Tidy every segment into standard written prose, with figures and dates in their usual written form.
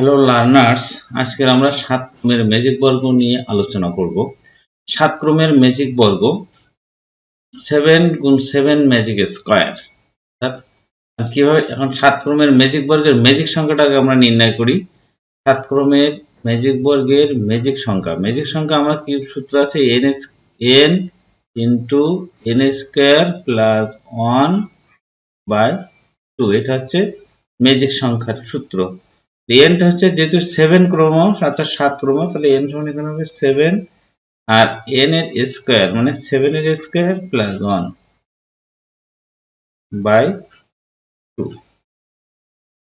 Hello learners, আজকে আমরা 7 ক্রমের ম্যাজিক বর্গ নিয়ে আলোচনা করব। 7 ক্রমের ম্যাজিক বর্গ 7 গুণ 7 ম্যাজিক স্কয়ার। কিভাবে এখন 7 ক্রমের ম্যাজিক বর্গের ম্যাজিক সংখ্যাটাকে আমরা নির্ণয় করি। 7 ক্রমের ম্যাজিক বর্গের ম্যাজিক সংখ্যা আমরা কি সূত্র আছে, n into n square plus 1/2। এটা হচ্ছে ম্যাজিক সংখ্যার সূত্র। এনটা হচ্ছে যেহেতু 7 ক্রম অর্থাৎ 7 ক্রম, তাহলে n সমান এখানে হবে 7 আর n এর স্কয়ার মানে 7 এর স্কয়ার প্লাস 1/2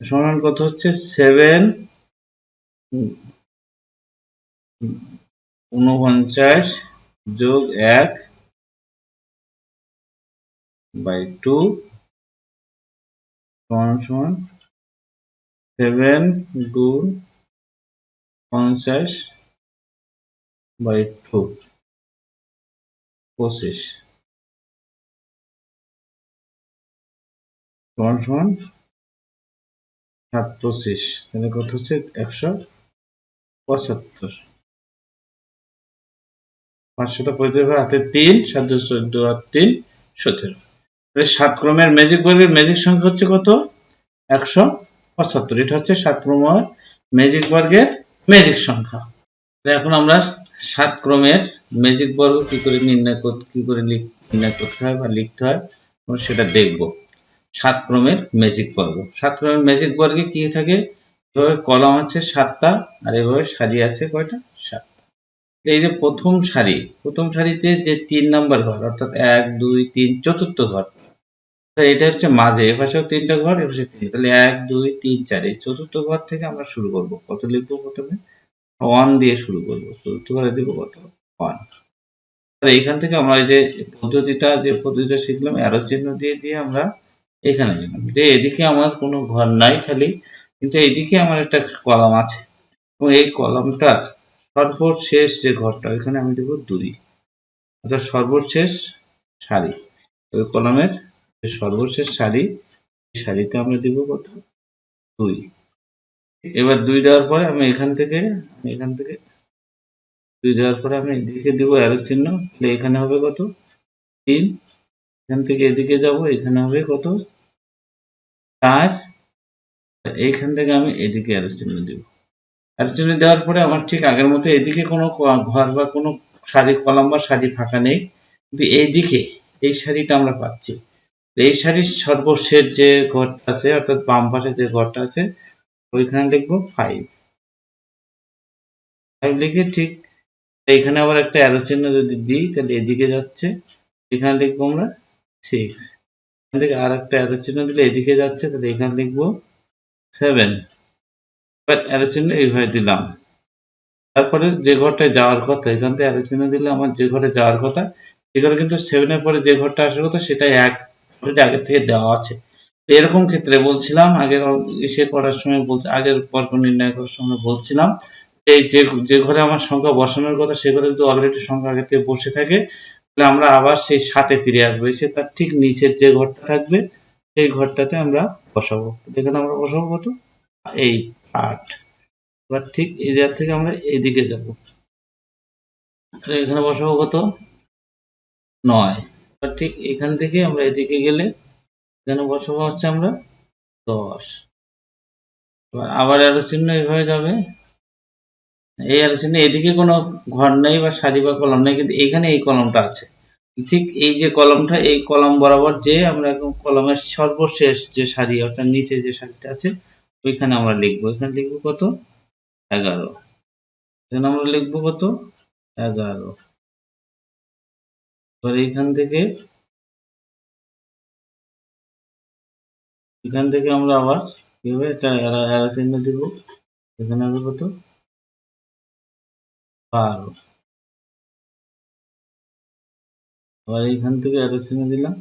সমান কত হচ্ছে 7 49 যোগ 1/2 সমান 7 গুণ 50/2 25 সমান 725। তাহলে কত হচ্ছে 175। 575 হাতে 3 7 14 আর 3 17। তাহলে 7 ক্রমের ম্যাজিক বর্গের ম্যাজিক সংখ্যা হচ্ছে কত? 175। এটা হচ্ছে 7 ক্রমের ম্যাজিক বর্গের ম্যাজিক সংখ্যা। এখন আমরা 7 ক্রমের ম্যাজিক বর্গ কি করে নির্ণয় করতে হয় বা লিখতে হয় আমরা সেটা দেখব। 7 ক্রমের ম্যাজিক বর্গ। 7 ক্রমের ম্যাজিক বর্গে কি থাকে? এভাবে কলাম আছে 7টা আর এভাবে সারি আছে কয়টা? 7টা। এই যে প্রথম সারিতে যে 3 নাম্বার ঘর অর্থাৎ 1 2 3 চতুর্থ ঘর, এটা হচ্ছে মাঝে, এপাশেও 3টা ঘর, এপাশে 3, তাহলে 1 2 3 4 এই চতুর্থ ঘর থেকে আমরা শুরু করব। কত লিখবো? প্রথমে 1 দিয়ে শুরু করব। চতুর্থ ঘরে দিব কত? 1। আর এইখান থেকে আমরা এই যে পদ্ধতিটা শিখলাম, অ্যারো চিহ্ন দিয়ে আমরা এখানে লিখলাম যে এদিকে আমার কোনো ঘর নাই খালি, কিন্তু এইদিকে আমার একটা কলাম আছে এবং এই কলামটার সর্বশেষ যে ঘরটা এখানে আমি দেব 2, অর্থাৎ সর্বশেষ সারি। ওই কলামের সর্বশেষ সারিতে আমরা দিব কত? 2। এবার 2 দেওয়ার পরে আমি এখান থেকে 2 দেওয়ার পরে আমি এদিকে দিব অ্যারো চিহ্ন, তাহলে এখানে হবে কত? 3। এখান থেকে এদিকে যাব, এখানে হবে কত? 4। এইখান থেকে আমি এদিকে অ্যারো চিহ্ন দিব। অ্যারো চিহ্ন দেওয়ার পরে আমার ঠিক আগের মতো এদিকে কোনো ঘর বা কোনো সারি, কলাম বা সারি ফাঁকা নেই, কিন্তু এইদিকে এই সারিটা আমরা পাচ্ছি। এই সারির সর্বশেষ যে ঘরটা আছে অর্থাৎ বাম পাশে যে ঘরটা আছে ওইখানে লিখবো 5 লিখে ঠিক এখানে আবার একটা অ্যারো চিহ্ন যদি দিই তাহলে এদিকে যাচ্ছে, এখানে লিখবো আমরা 6। এখান থেকে আর একটা অ্যারো চিহ্ন দিলে এদিকে যাচ্ছে, তাহলে এখানে লিখবো 7। এবার অ্যারো চিহ্ন এইভাবে দিলাম। তারপরে যে ঘরটায় যাওয়ার কথা এখান থেকে অ্যারো চিহ্ন দিলে আমার যে ঘরে যাওয়ার কথা সে ঘরে কিন্তু 7 এর পরে যে ঘরটা আসার কথা সেটাই আগের থেকে দেওয়া আছে। এরকম ক্ষেত্রে বলছিলাম আগের করার সময় আগের বর্গ নির্ণয় করার সময় বলছিলাম এই যে ঘরে আমার সংখ্যা বসানোর কথা সে ঘরে যদি অলরেডি সংখ্যা আগে থেকে বসে থাকে তাহলে আমরা আবার সেই 7-এ ফিরে আসবো, এসে তার ঠিক নিচের যে ঘরটা থাকবে সেই ঘরটাতে আমরা বসাবো। এখানে আমরা বসাবো কত? 8। এবার ঠিক এই জায়গা থেকে আমরা এদিকে যাব, তাহলে এখানে বসাবো কত? 9। এবার ঠিক এখান থেকে আমরা এদিকে গেলে এখানে বসাবো হচ্ছে আমরা 10। আবার অ্যারো চিহ্ন এইভাবে যাবে, এই অ্যারো চিহ্ন এদিকে কোনো ঘর নেই বা সারি বা কলাম নেই, কিন্তু এখানে এই কলামটা আছে। ঠিক এই যে কলামটা, এই কলাম বরাবর যে আমরা এখন কলামের সর্বশেষ যে সারি অর্থাৎ নিচে যে সারিটা আছে ওইখানে আমরা লিখবো। এখানে লিখবো কত? 11। এখানে আমরা লিখবো কত? 11। এবার এখান থেকে আমরা আবার কিভাবে একটা অ্যারো চিহ্ন দিব, এখানে হবে কত? 12। আবার এইখান থেকে অ্যারো চিহ্ন দিলাম,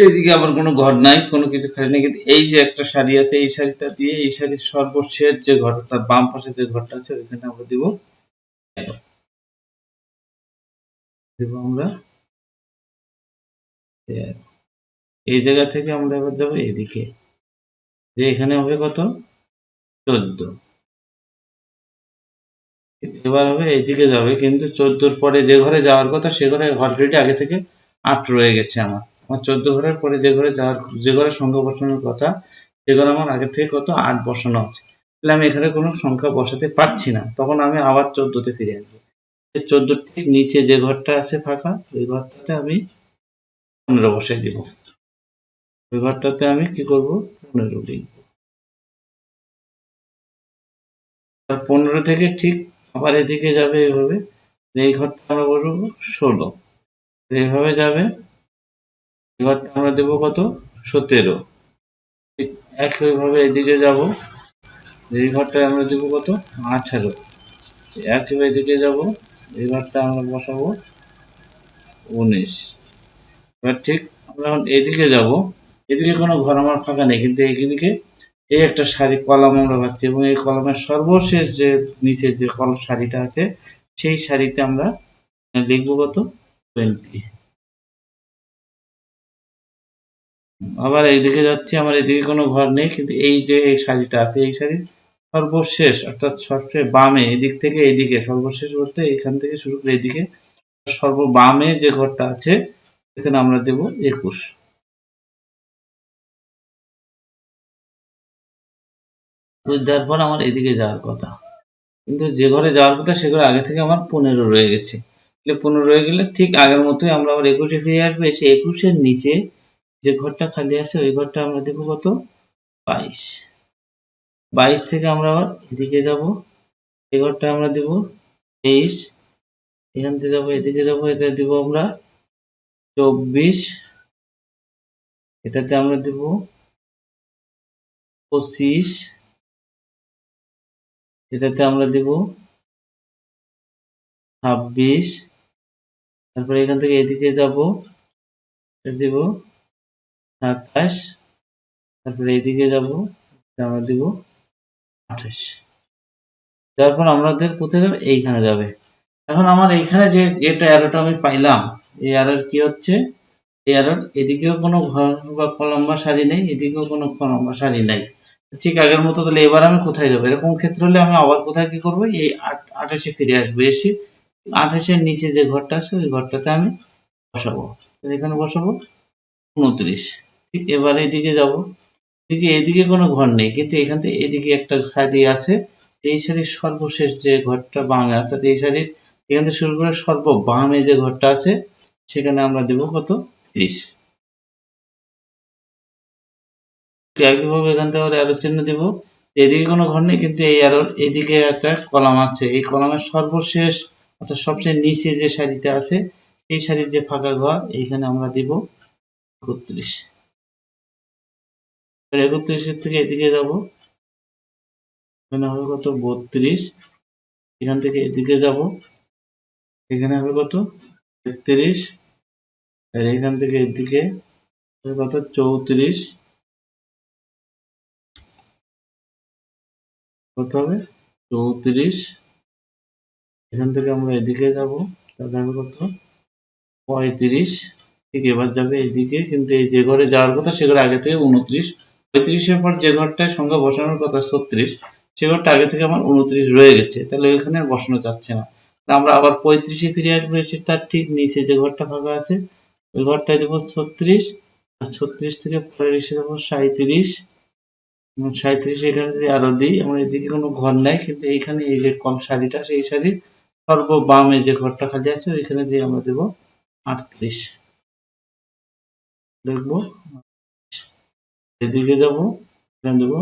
এদিকে আবার কোনো ঘর নাই, কোনো কিছু খালি নেই, কিন্তু এই যে একটা সারি আছে এই সারিটা দিয়ে এই সারির সর্বশেষ যে ঘর তার বাম পাশে যে ঘরটা আছে ওইখানে আমরা দিব আমরা এই জায়গা থেকে আমরা এবার যাবো এদিকে, যে এখানে হবে কত? 14। এবার হবে এইদিকে যাবে, কিন্তু 14-র পরে যে ঘরে যাওয়ার কথা সে ঘরে অলরেডি আগে থেকে 8 রয়ে গেছে। আমার 14 ঘরের পরে যে ঘরে যে ঘরে সংখ্যা বসানোর কথা সে ঘরে আমার আগে থেকে কত 8 বসানো আছে। তাহলে আমি এখানে কোনো সংখ্যা বসাতে পারছি না, তখন আমি আবার 14-তে ফিরে আসবো। 14 ঠিক নিচে যে ঘরটা আছে ফাঁকা, ওই ঘরটাতে আমি 15 বসাই দিব। ওই ঘরটাতে আমি কি করব, 15 লিখব। 15 থেকে ঠিক আবার এদিকে যাবে এইভাবে, এই ঘরটা আমরা বলবো 16, এইভাবে যাবে। এবারটা আমরা দেব কত, 17। ঠিক একইভাবে এদিকে যাব, এই ঘরটায় আমরা দেব কত, 18। একইভাবে এদিকে যাব, এই ঘরটা আমরা বসাবো 19। এবার ঠিক আমরা এখন এদিকে যাব, এদিকে কোনো ঘর আমার ফাঁকা নেই, কিন্তু এইদিকে এই একটা সারি কলাম আমরা পাচ্ছি, এবং এই কলামের সর্বশেষ যে নিচে যে কলাম সারিটা আছে সেই সারিতে আমরা লিখবো কত, 20। আবার এইদিকে যাচ্ছি, আমার এদিকে কোনো ঘর নেই, কিন্তু এই যে এই সারিটা আছে এই সারির সর্বশেষ অর্থাৎ সবচেয়ে বামে, এদিক থেকে এদিকে সর্বশেষ বলতে এখান থেকে শুরু করে এদিকে সর্ববামে যে ঘরটা আছে এখানে আমরা দেব 21। দেওয়ার পর আমার এদিকে যাওয়ার কথা, কিন্তু যে ঘরে যাওয়ার কথা সে ঘরে আগে থেকে আমার 15 রয়ে গেছে। 15 রয়ে গেলে ঠিক আগের মতোই আমরা আবার 21-এ ফিরে আসবো। এসে 21-এর নিচে যে ঘরটা খালি আছে ওই ঘরটা আমরা দেব কত, 22। 22 থেকে আমরা আবার এদিকে যাব, এই ঘরটা আমরা দেব 23। এখান থেকে যাবো এদিকে যাবো, এটা দিব আমরা 24। এটাতে আমরা দেব 25। এটাতে আমরা দেব 26। তারপরে এখান থেকে এদিকে যাব, এটা দেব 27। তারপরে এদিকে যাব, আমরা দিব 28। তারপর আমাদের কোথায় যাবে, এইখানে যাবে। এখন আমার এইখানে যে এটা অ্যারোটা আমি পাইলাম, এই অ্যারোর কি হচ্ছে, এই অ্যারোর এদিকেও কোনো ঘর বা কলাম বা সারি নেই, এদিকেও কোনো কলাম বা সারি নাই। ঠিক আগের মতো। তাহলে এবার আমি কোথায় যাবো, এরকম ক্ষেত্রে হলে আমি আবার কোথায় কি করবো, এই 28-এ ফিরে আসবো। এসে 28-এর নিচে যে ঘরটা আছে ওই ঘরটাতে আমি বসাবো। এখানে বসাবো 29। ঠিক এবার এদিকে যাবো, এদিকে এদিকে কোনো ঘর নেই, কিন্তু এখান থেকে এদিকে একটা সারি আছে। এই সারির সর্বশেষ যে ঘরটা বামে, অর্থাৎ এই সারির এখান থেকে শুরু করে সর্ববামে যে ঘরটা আছে সেখানে আমরা দেব কত, 30। একইভাবে এখান থেকে আবার অ্যারো চিহ্ন দিব। এদিকে কোনো ঘর নেই, কিন্তু এই অ্যারোর এদিকে একটা কলাম আছে, এই কলামের সর্বশেষ অর্থাৎ সবচেয়ে নিচে যে সারিটা আছে এই সারির যে ফাঁকা ঘর এইখানে আমরা দিব 31। 31-এর থেকে এদিকে যাব, এখানে হবে কত, 32। এখান থেকে এদিকে যাব, এখানে হবে কত, 33। আর এখান থেকে এদিকে হবে কত, 34। কত হবে, 34। এখান থেকে আমরা এদিকে যাব, তাহলে হবে কত, 35। ঠিক এবার যাবে এদিকে, কিন্তু এই যে ঘরে যাওয়ার কথা সে ঘরে আগে থেকে 29। 35-এর পর যে ঘরটায় সংখ্যা বসানোর কথা 36, সে ঘরটা আগে থেকে আমার 29 রয়ে গেছে, তাহলে ওইখানে আর বসানো যাচ্ছে না। আমরা আবার 35-এ ফিরে আসবো, এসে তার ঠিক নিচে যে ঘরটা ফাঁকা আছে ওই ঘরটায় দেবো 36। আর 36 থেকে পরে এসে দেবো 37। 37 এখানে যদি আরো দিই, আমার এদিকে কোনো ঘর নাই, কিন্তু এইখানে এই যে কম সারিটা সেই সারির সর্ববামে যে ঘরটা খালি আছে ওইখানে দিয়ে আমরা দেবো 38। লিখবো, এদিকে যাব, এখানে দেবো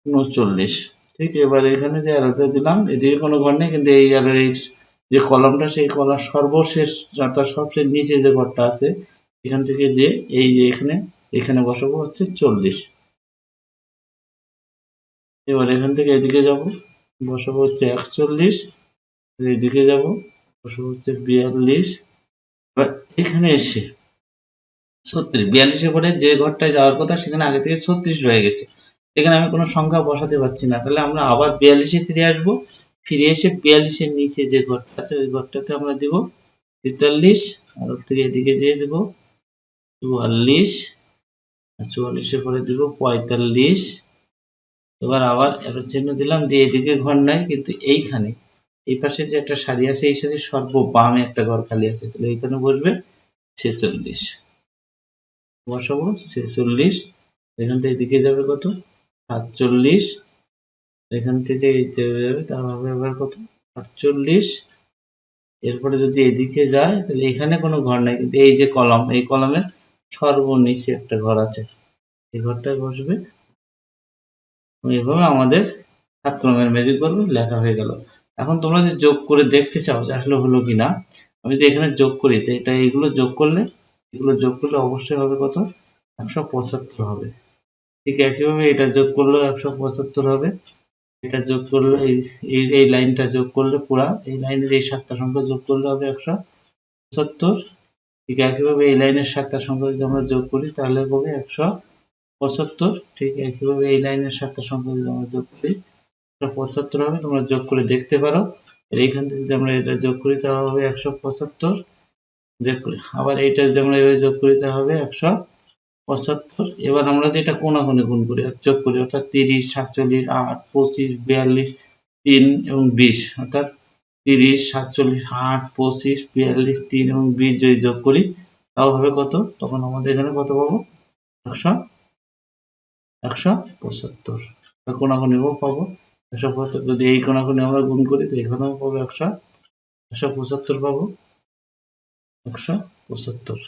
39। ঠিক এবার এখানে যে অ্যারোটা দিলাম, এদিকে কোনো ঘর নেই, কিন্তু এই অ্যারোর এই যে কলামটা সেই কলাম সর্বশেষ অর্থাৎ সবচেয়ে নিচে যে ঘরটা আছে এখান থেকে যে এই যে এখানে বসাবো হচ্ছে 40। এবার এখান থেকে এদিকে যাব, বসাবো হচ্ছে 41। এদিকে যাব, বসাবো হচ্ছে 42। এবার এখানে এসে 36, 42-এর পরে যে ঘরটায় যাওয়ার কথা সেখানে আগে থেকে 36 রয়ে গেছে, এখানে আমি কোনো সংখ্যা বসাতে পারছি না। তাহলে আমরা আবার 42-এ ফিরে আসবো, ফিরে এসে 42-এর নিচে যে ঘরটা আছে ওই ঘরটাতে আমরা দিব 43। আর ওর থেকে এদিকে দিয়ে দিব 44। আর 44-এর পরে দিব 45। এবার আবার এরো চিহ্ন দিলাম, দিয়ে এদিকে ঘর নাই, কিন্তু এইখানে এই পাশে যে একটা সারি আছে, এই সারির সর্ববামে একটা ঘর খালি আছে, তাহলে এইখানে বসবে 46। বসাবো 46, এখান থেকে এদিকে যাবে কত 47, এখান থেকে এই যাবে, তার হবে আবার কত 48। এরপরে যদি এদিকে যায় তাহলে এখানে কোনো ঘর নাই, কিন্তু এই যে কলাম, এই কলামের সর্বনিচে একটা ঘর আছে, এই ঘরটায় বসবে। এইভাবে আমাদের 7 কলমের ম্যাজিক বলব লেখা হয়ে গেল। এখন তোমরা যে যোগ করে দেখতে চাও যে আসলে হলো কিনা, আমি যদি এখানে যোগ করি তো এটা এগুলো যোগ করলে অবশ্যই হবে কত 175 হবে। ঠিক একইভাবে এটা যোগ করলেও 175 হবে, এটা যোগ করলে এই লাইনটা যোগ করলে পুরা এই লাইনের এই 7টা সংখ্যা যোগ করলে হবে 175। ঠিক একইভাবে এই লাইনের 7টা সংখ্যা যদি আমরা যোগ করি তাহলে হবে 175। ঠিক একইভাবে এই লাইনের 7টা সংখ্যা যদি আমরা যোগ করি 175 হবে। তোমরা যোগ করে দেখতে পারো। আর এইখান থেকে যদি আমরা এটা যোগ করি তাহলে হবে 175। যোগ করি আবার এইটা যদি আমরা এভাবে যোগ করি তাহলে হবে 175। এবার আমরা যে এটা কোণাকুণি গুণ করি যোগ করি, অর্থাৎ 30, 47, 8, 25, 42, 3 এবং 20, অর্থাৎ 30, 47, 8, 25, 42, 3 এবং 20 যদি যোগ করি তাও হবে কত, তখন আমাদের এখানে কত পাবো 175। কোণাকুণি পাবো 175। যদি এই কোণাকুণি আমরা গুণ করি তো এখানেও পাবো 175 পাবো 175।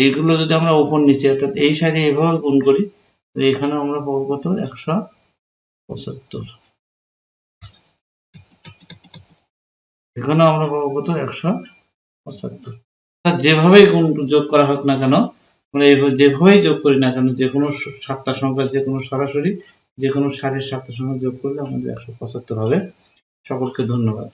এইগুলো যদি আমরা উপর নিচে অর্থাৎ এই সাইডে এভাবে গুণ করি তো এখানে আমরা পাবো কত 175। এখানে আমরা পাবো কত 175। যেভাবেই গুণ যোগ করা হোক না কেন, আমরা যেভাবেই যোগ করি না কেন, যে কোনো 7টা সংখ্যা, যে কোনো সরাসরি যে কোনো সারির 7টা সংখ্যা যোগ করলে আমাদের 175 হবে। সকলকে ধন্যবাদ।